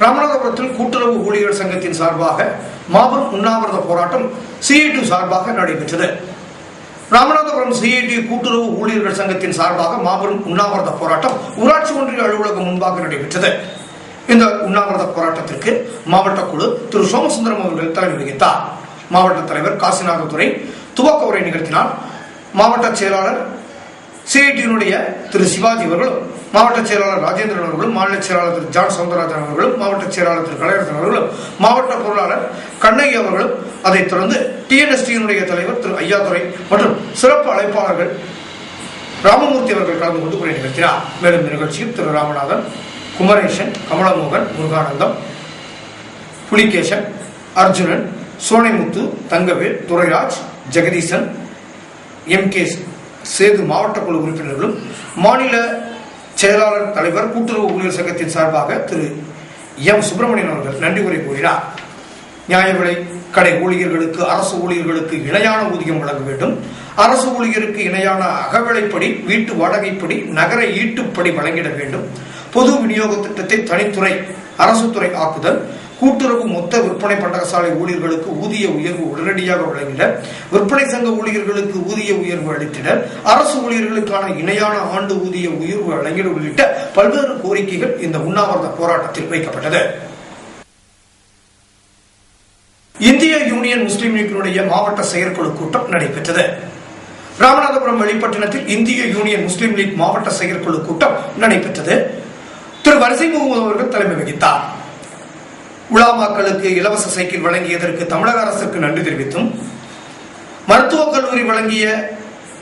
ராமநாதபுரத்தில் கூட்டுறவு ஊழியர் சங்கத்தின் சார்பாக மாபெரும் உண்ணாவிரத போராட்டம் CITU சார்பாக நடைபெற்றது. ராமநாதபுரம் CITU கூட்டுறவு ஊழியர்கள் சங்கத்தின் சார்பாக மாபெரும் உண்ணாவிரத போராட்டம் ஊராட்சி ஒன்றிய அலுவலகம் முன்பாக நடைபெற்றது. இந்த உண்ணாவிரத போராட்டத்திற்கு மாவட்ட குழு திரு சோமசுந்தரம் அவர்கள் தலைமை வகித்தார். மாவட்ட தலைவர் காசிநாததுரை துவக்க உரை நிகழ்த்தினார். மாவட்ட செயலாளர் CITU திரு சிவாஜி அவர்களும், மாவட்ட செயலாளர் ராஜேந்திரன் அவர்களும், மாநில செயலாளர் திரு ஜான் சவுந்தரராஜன் அவர்களும், மாவட்ட செயலாளர் திரு கலையரசன் அவர்களும், மாவட்ட பொருளாளர் கண்ணகி அவர்களும், அதைத் தொடர்ந்து TNST தலைவர் திரு ஐயாதுரை மற்றும் சிறப்பு அழைப்பாளர்கள் ராமமூர்த்தி அவர்கள் கலந்து கொண்டு உரை நிகழ்த்தினார். மேலும் நிகழ்ச்சியில் திரு ராமநாதன், குமரேசன், கமலமோகன், முருகானந்தம், புலிகேசன், அர்ஜுனன், சோனைமுத்து, தங்கவேல், துரைராஜ், ஜெகதீசன், MK சேது மாவட்ட குழு உறுப்பினர்களும், மாநில செயலாளர் தலைவர் கூட்டுறவு ஊழியர் சங்கத்தின் சார்பாக திரு M சுப்பிரமணியன் அவர்கள் நன்றி உரை கூறினார். நியாய விலை கடை ஊழியர்களுக்கு அரசு ஊழியர்களுக்கு இணையான ஊதியம் வழங்க வேண்டும். அரசு ஊழியருக்கு இணையான அகவிலைப்படி, வீட்டு வாடகைப்படி, நகர ஈட்டுப்படி வழங்கிட வேண்டும். பொது விநியோக திட்டத்தை தனித்துறை அரசு துறை ஆக்குதல். கூட்டுறவு மொத்த விற்பனை பண்டகசாலை ஊழியர்களுக்கு ஊதிய உயர்வு உடனடியாக வழங்கிட, விற்பனை சங்க ஊழியர்களுக்கு ஊதிய உயர்வு அளித்திட, அரசு ஊழியர்களுக்கான இணையான ஆண்டு ஊதிய உயர்வு வழங்கிட உள்ளிட்ட பல்வேறு கோரிக்கைகள் இந்த உண்ணாவிரத போராட்டத்தில் வைக்கப்பட்டது. இந்திய யூனியன் முஸ்லீம் லீக்கினுடைய மாவட்ட செயற்குழு கூட்டம் நடைபெற்றது. ராமநாதபுரம் வெளிப்பட்டினத்தில் இந்திய யூனியன் முஸ்லீம் லீக் மாவட்ட செயற்குழு கூட்டம் நடைபெற்றது. திரு வரிசை முகமது அவர்கள் தலைமை வகித்தார். உலாமாக்களுக்கு இலவச சைக்கிள் வழங்கியதற்கு தமிழக அரசுக்கு நன்றி தெரிவித்தும், மருத்துவக் கல்லூரி வழங்கிய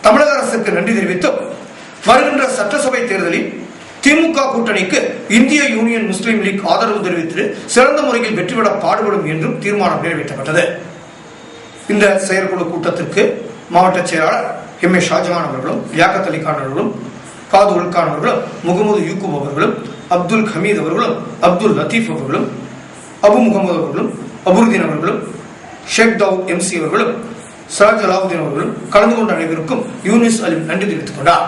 தமிழக அரசுக்கு நன்றி தெரிவித்தும், வருகின்ற சட்டசபை தேர்தலில் திமுக கூட்டணிக்கு இந்திய யூனியன் முஸ்லீம் லீக் ஆதரவு தெரிவித்து சிறந்த முறையில் வெற்றிபெற பாடுபடும் என்றும் தீர்மானம் நிறைவேற்றப்பட்டது. இந்த செயற்குழு கூட்டத்திற்கு மாவட்ட செயலாளர் MA ஷாஜகான் அவர்களும், லியாக்கத் அலி கான் அவர்களும், காது உல்கான் அவர்களும், முகமது யூகுப் அவர்களும், அப்துல் ஹமீத் அவர்களும், அப்துல் லத்தீப் அவர்களும், அபு முகமது அவர்களும், அபுருதீன் அவர்களும், ஷேக் தாவூத் MC அவர்களும், சராஜ் அலாவுதீன் அவர்களும் கலந்து கொண்ட அனைவருக்கும் யூனிஸ் அலி நன்றி தெரிவித்துக் கொண்டார்.